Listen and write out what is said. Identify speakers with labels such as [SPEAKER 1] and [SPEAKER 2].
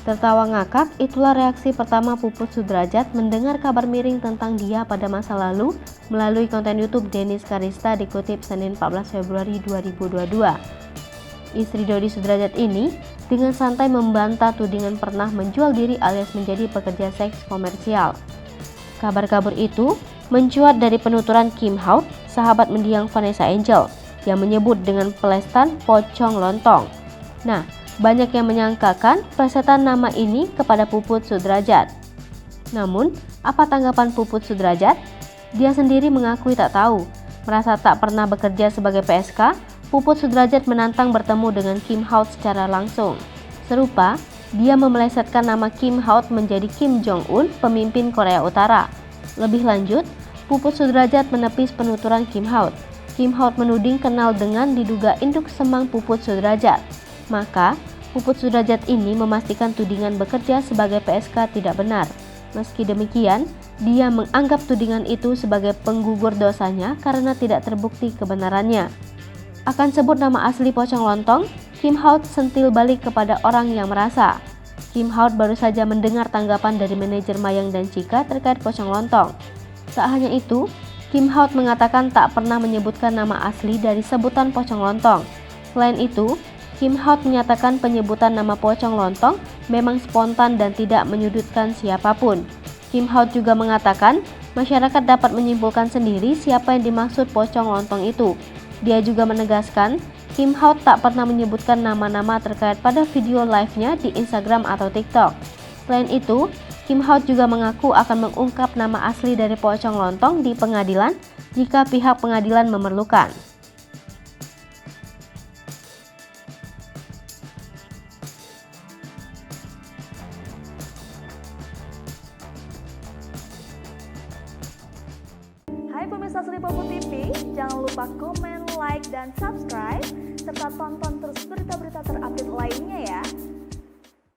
[SPEAKER 1] Tertawa ngakak, itulah reaksi pertama Puput Sudrajat mendengar kabar miring tentang dia pada masa lalu melalui konten YouTube Denis Karista, dikutip Senin 14 Februari 2022. Istri Dodi Sudrajat ini dengan santai membantah tudingan pernah menjual diri alias menjadi pekerja seks komersial. Kabar kabur itu mencuat dari penuturan Kim Haut, sahabat mendiang Vanessa Angel, yang menyebut dengan pelesetan pocong lontong. Nah, banyak yang menyangkakan pelesetan nama ini kepada Puput Sudrajat. Namun, apa tanggapan Puput Sudrajat? Dia sendiri mengakui tak tahu. Merasa tak pernah bekerja sebagai PSK, Puput Sudrajat menantang bertemu dengan Kim Haut secara langsung. Serupa, dia memelesetkan nama Kim Haut menjadi Kim Jong-un, pemimpin Korea Utara. Lebih lanjut, Puput Sudrajat menepis penuturan Kim Haut. Kim Haut menuding kenal dengan diduga induk semang Puput Sudrajat. Maka, Puput Sudrajat ini memastikan tudingan bekerja sebagai PSK tidak benar. Meski demikian, dia menganggap tudingan itu sebagai penggugur dosanya karena tidak terbukti kebenarannya. Akan sebut nama asli pocong lontong, Kim Haut sentil balik kepada orang yang merasa. Kim Haut baru saja mendengar tanggapan dari manajer Mayang dan Chika terkait pocong lontong. Tak hanya itu, Kim Haut mengatakan tak pernah menyebutkan nama asli dari sebutan pocong lontong. Selain itu, Kim Haut menyatakan penyebutan nama pocong lontong memang spontan dan tidak menyudutkan siapapun. Kim Haut juga mengatakan masyarakat dapat menyimpulkan sendiri siapa yang dimaksud pocong lontong itu. Dia juga menegaskan Kim Haut tak pernah menyebutkan nama-nama terkait pada video live-nya di Instagram atau TikTok. Selain itu, Kim Haut juga mengaku akan mengungkap nama asli dari pocong lontong di pengadilan jika pihak pengadilan memerlukan.
[SPEAKER 2] Hai pemirsa Selipopo TV, jangan lupa komen, like, dan subscribe, serta tonton terus berita-berita terupdate lainnya ya.